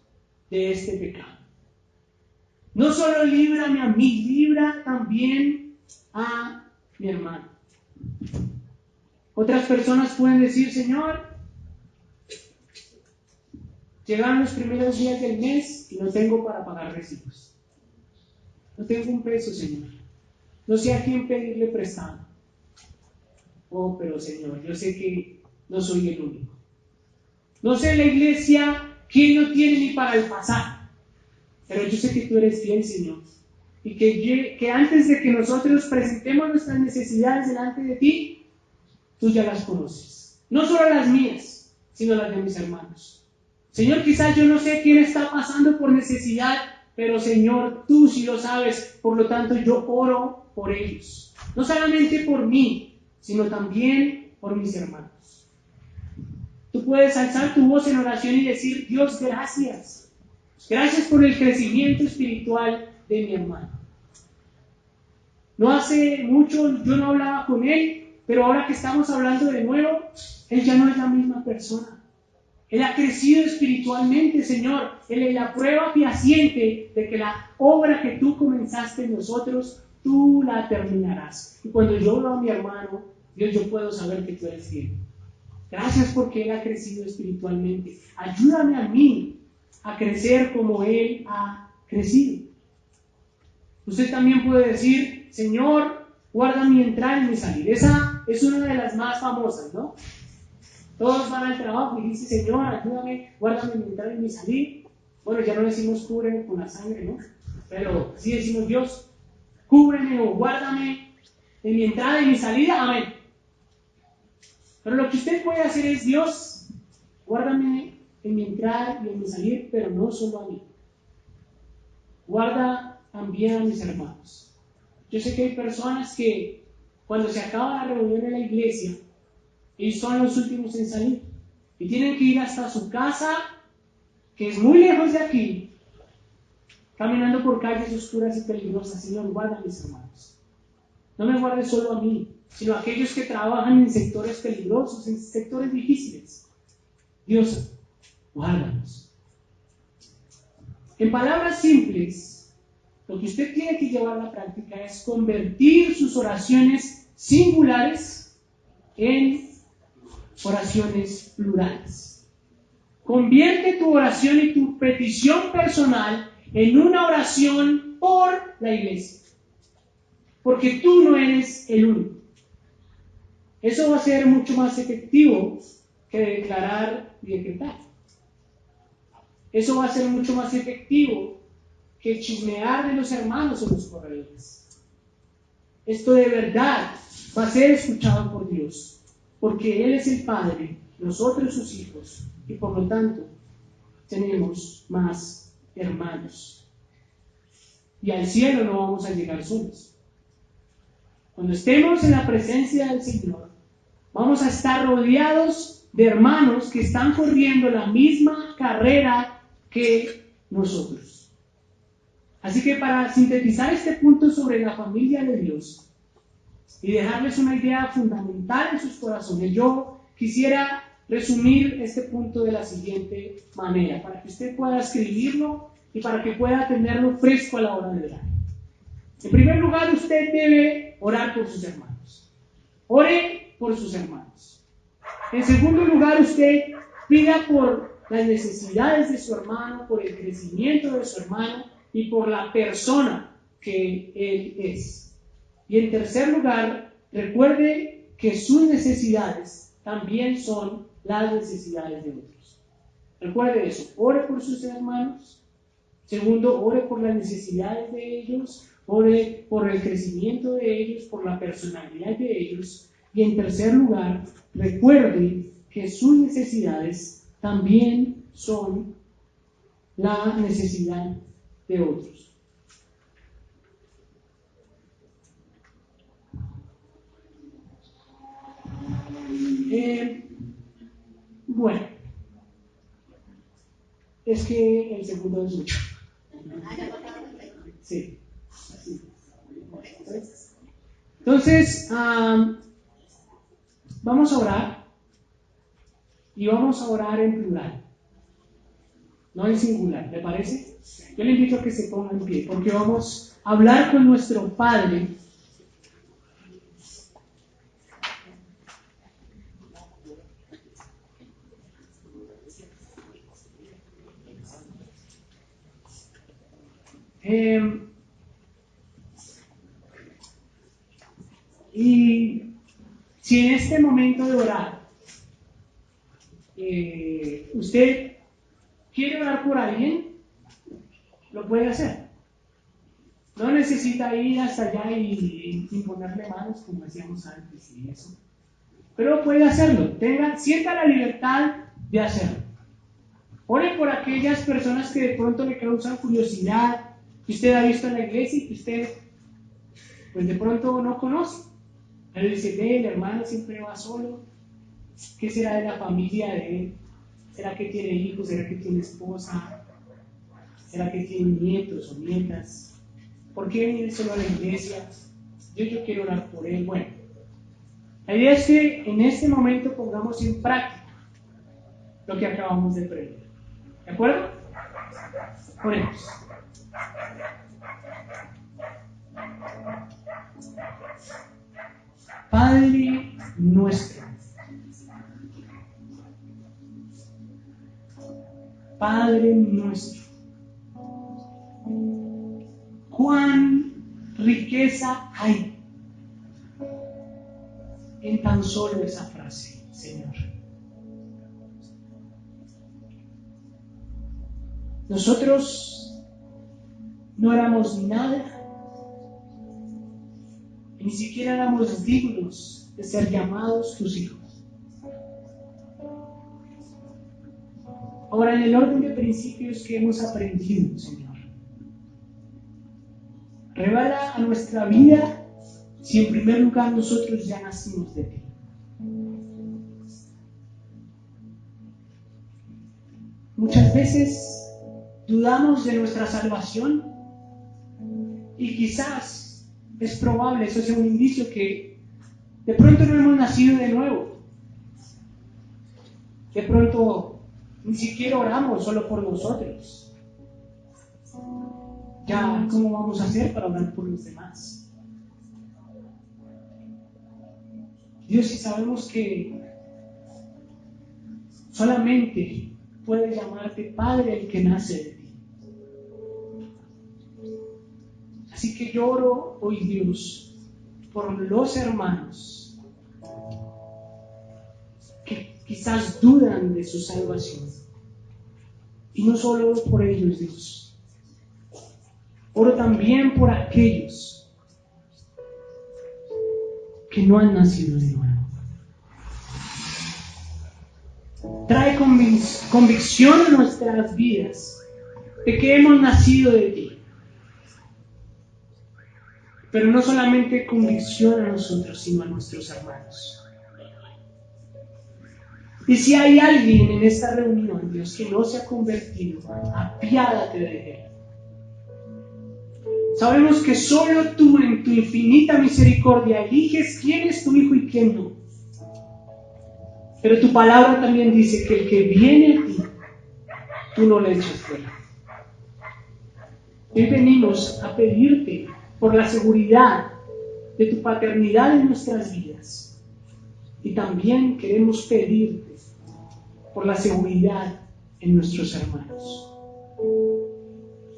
de este pecado. No solo líbrame a mí, libra también a mi hermano. Otras personas pueden decir, Señor, llegaron los primeros días del mes y no tengo para pagar recibos. No tengo un peso, Señor. No sé a quién pedirle prestado. Oh, pero Señor, yo sé que no soy el único. No sé en la iglesia quién no tiene ni para el pasaje. Pero yo sé que tú eres fiel, Señor. Y que antes de que nosotros presentemos nuestras necesidades delante de ti, tú ya las conoces. No solo las mías, sino las de mis hermanos. Señor, quizás yo no sé quién está pasando por necesidad, pero Señor, tú sí lo sabes. Por lo tanto, yo oro por ellos. No solamente por mí, sino también por mis hermanos. Tú puedes alzar tu voz en oración y decir, Dios, gracias. Gracias por el crecimiento espiritual de mi hermano. No hace mucho yo no hablaba con él pero ahora que estamos hablando de nuevo, él ya no es la misma persona. Él ha crecido espiritualmente, Señor. Él es la prueba fehaciente de que la obra que tú comenzaste en nosotros, tú la terminarás. Y cuando yo veo a mi hermano, Dios, yo puedo saber que tú eres fiel. Gracias porque él ha crecido espiritualmente. Ayúdame a mí a crecer como él ha crecido. Usted también puede decir, Señor, guarda mi entrada y mi salir. Esa es una de las más famosas, ¿no? Todos van al trabajo y dicen, Señor, ayúdame, guárdame mi entrada y mi salir. Bueno, ya no decimos cúbreme con la sangre, ¿no? Pero sí decimos, Dios, cúbreme o guárdame en mi entrada y mi salida. Amén. Pero lo que usted puede hacer es, Dios, guárdame en mi entrada y en mi salir, pero no solo a mí. Guarda también a mis hermanos. Yo sé que hay personas que cuando se acaba la reunión en la iglesia, ellos son los últimos en salir y tienen que ir hasta su casa, que es muy lejos de aquí, caminando por calles oscuras y peligrosas. Señor, guarda a mis hermanos. No me guardes solo a mí, sino a aquellos que trabajan en sectores peligrosos, en sectores difíciles. Dios, guárdanos. En palabras simples, lo que usted tiene que llevar a la práctica es convertir sus oraciones singulares en oraciones plurales. Convierte tu oración y tu petición personal en una oración por la iglesia. Porque tú no eres el único. Eso va a ser mucho más efectivo que declarar y decretar. Eso va a ser mucho más efectivo que chismear de los hermanos en los corredores. Esto de verdad va a ser escuchado por Dios, porque Él es el Padre, nosotros sus hijos, y por lo tanto tenemos más hermanos. Y al cielo no vamos a llegar solos. Cuando estemos en la presencia del Señor, vamos a estar rodeados de hermanos que están corriendo la misma carrera que nosotros. Así que para sintetizar este punto sobre la familia de Dios y dejarles una idea fundamental en sus corazones, yo quisiera resumir este punto de la siguiente manera, para que usted pueda escribirlo y para que pueda tenerlo fresco a la hora de orar. En primer lugar, usted debe orar por sus hermanos. Ore por sus hermanos. En segundo lugar, usted pida por las necesidades de su hermano, por el crecimiento de su hermano y por la persona que él es. Y en tercer lugar, recuerde que sus necesidades también son las necesidades de otros. Recuerde eso, ore por sus hermanos. Segundo, ore por las necesidades de ellos, ore por el crecimiento de ellos, por la personalidad de ellos. Y en tercer lugar, recuerde que sus necesidades también son la necesidad de otros. Bueno, es que el segundo es mucho. Sí. Entonces, vamos a orar y vamos a orar en plural, no en singular, ¿le parece? Yo le invito a que se ponga en pie porque vamos a hablar con nuestro Padre. Y si en este momento de orar usted quiere orar por alguien, lo puede hacer. No necesita ir hasta allá y imponerle manos como hacíamos antes y eso. Pero puede hacerlo. Sienta la libertad de hacerlo. Ore por aquellas personas que de pronto le causan curiosidad, que usted ha visto en la iglesia y que usted pues de pronto no conoce. Pero dice, el hermano siempre va solo. ¿Qué será de la familia de él? ¿Será que tiene hijos? ¿Será que tiene esposa? ¿Será que tiene nietos o nietas? ¿Por qué viene solo a la iglesia? Yo quiero orar por él. Bueno, La idea es que en este momento pongamos en práctica lo que acabamos de aprender. ¿De acuerdo? Oremos. Padre nuestro, Padre nuestro, cuán riqueza hay en tan solo esa frase, Señor. Nosotros no éramos nada, ni siquiera éramos dignos de ser llamados tus hijos. Ahora, en el orden de principios que hemos aprendido, Señor, revela a nuestra vida si en primer lugar nosotros ya nacimos de ti. Muchas veces dudamos de nuestra salvación y quizás es probable, eso sea un indicio que de pronto no hemos nacido de nuevo. De pronto ni siquiera oramos solo por nosotros. Ya, ¿cómo vamos a hacer para orar por los demás? Dios, si sabemos que solamente puede llamarte Padre el que nace de ti. Así que lloro hoy, Dios, por los hermanos que quizás dudan de su salvación. Y no solo oro por ellos, Dios. Oro también por aquellos que no han nacido de nuevo. Trae convicción a nuestras vidas de que hemos nacido de ti. Pero no solamente convicción a nosotros, sino a nuestros hermanos. Y si hay alguien en esta reunión, Dios, que no se ha convertido, apiádate de él. Sabemos que solo tú, en tu infinita misericordia, eliges quién es tu hijo y quién no. Pero tu palabra también dice que el que viene a ti, tú no le echas fuera. Hoy venimos a pedirte por la seguridad de tu paternidad en nuestras vidas. Y también queremos pedirte por la seguridad en nuestros hermanos.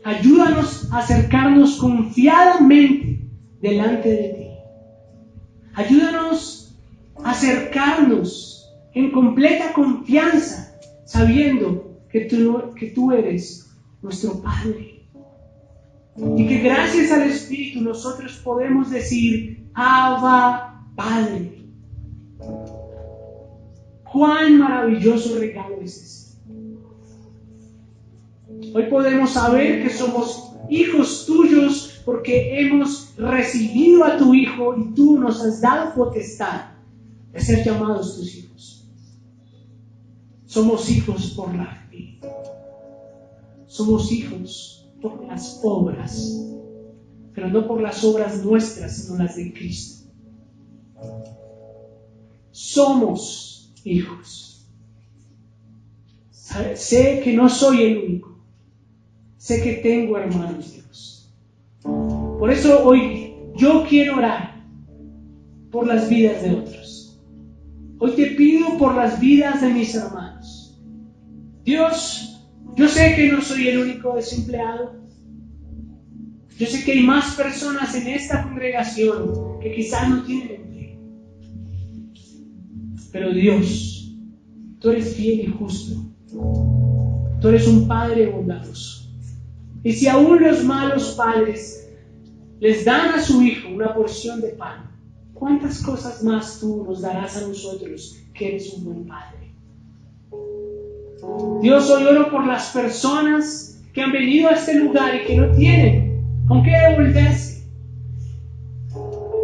Ayúdanos a acercarnos confiadamente delante de ti. Ayúdanos a acercarnos en completa confianza, sabiendo que tú eres nuestro Padre. Y que gracias al Espíritu nosotros podemos decir, Abba, Padre. ¡Cuán maravilloso regalo es ese! Hoy podemos saber que somos hijos tuyos porque hemos recibido a tu Hijo y tú nos has dado potestad de ser llamados tus hijos. Somos hijos por la fe. Somos hijos por las obras, pero no por las obras nuestras, sino las de Cristo. Somos hijos. Sé que no soy el único. Sé que tengo hermanos, Dios. Por eso hoy yo quiero orar por las vidas de otros. Hoy te pido por las vidas de mis hermanos. Dios, yo sé que no soy el único desempleado. Yo sé que hay más personas en esta congregación que quizás no tienen empleo. Pero Dios, tú eres fiel y justo. Tú eres un Padre bondadoso. Y si aún los malos padres les dan a su hijo una porción de pan, ¿cuántas cosas más tú nos darás a nosotros que eres un buen Padre? Dios, hoy oro por las personas que han venido a este lugar y que no tienen con qué devolverse.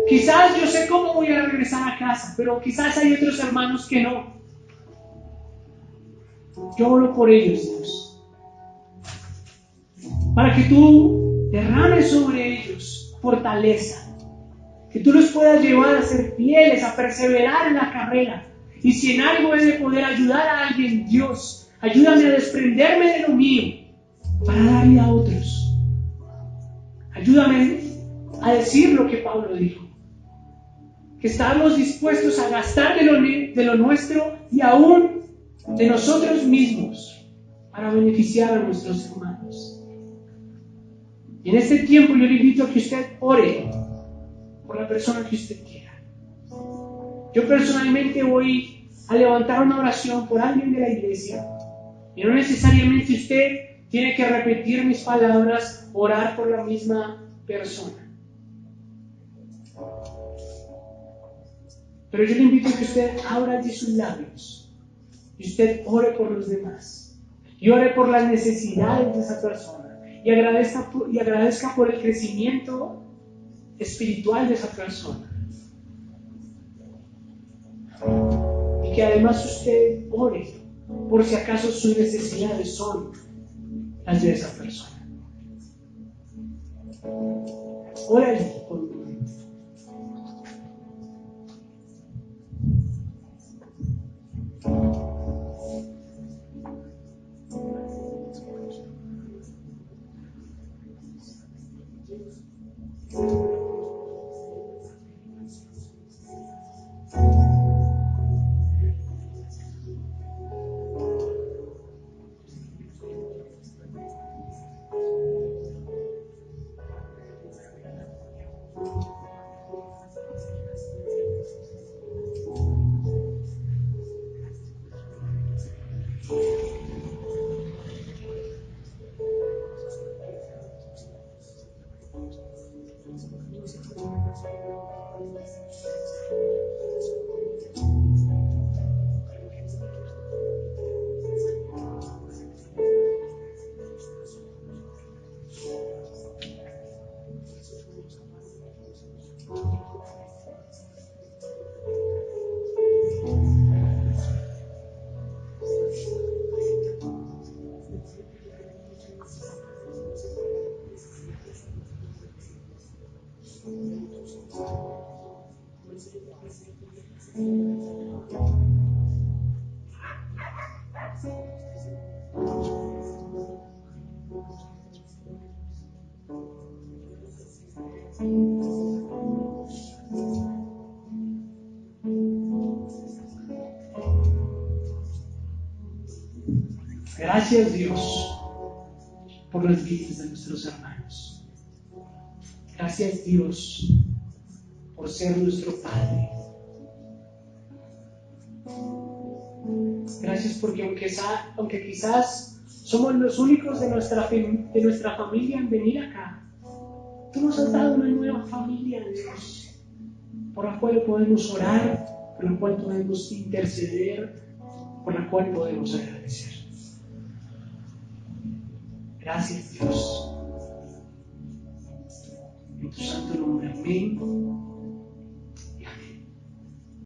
Quizás yo sé cómo voy a regresar a casa, pero quizás hay otros hermanos que no. Yo oro por ellos, Dios, para que tú derrames sobre ellos fortaleza, que tú los puedas llevar a ser fieles, a perseverar en la carrera. Y si en algo he de poder ayudar a alguien, Dios, ayúdame a desprenderme de lo mío para darle a otros. Ayúdame a decir lo que Pablo dijo, que estamos dispuestos a gastar de lo nuestro y aún de nosotros mismos para beneficiar a nuestros hermanos. Y en este tiempo yo le invito a que usted ore por la persona que usted quiera. Yo personalmente voy a levantar una oración por alguien de la iglesia, y no necesariamente usted tiene que repetir mis palabras, orar por la misma persona. Pero yo le invito a que usted abra allí sus labios y usted ore por los demás y ore por las necesidades de esa persona y agradezca por el crecimiento espiritual de esa persona. Y que además usted ore por si acaso sus necesidades son las de esa persona. Ore allí por un momento. Gracias, Dios, por las vidas de nuestros hermanos. Gracias, Dios, por ser nuestro Padre. Gracias porque aunque quizás somos los únicos de nuestra familia en venir acá, tú nos has dado una nueva familia, Dios, por la cual podemos orar, por la cual podemos interceder, por la cual podemos agradecer. Gracias, Dios. En tu santo nombre, amén.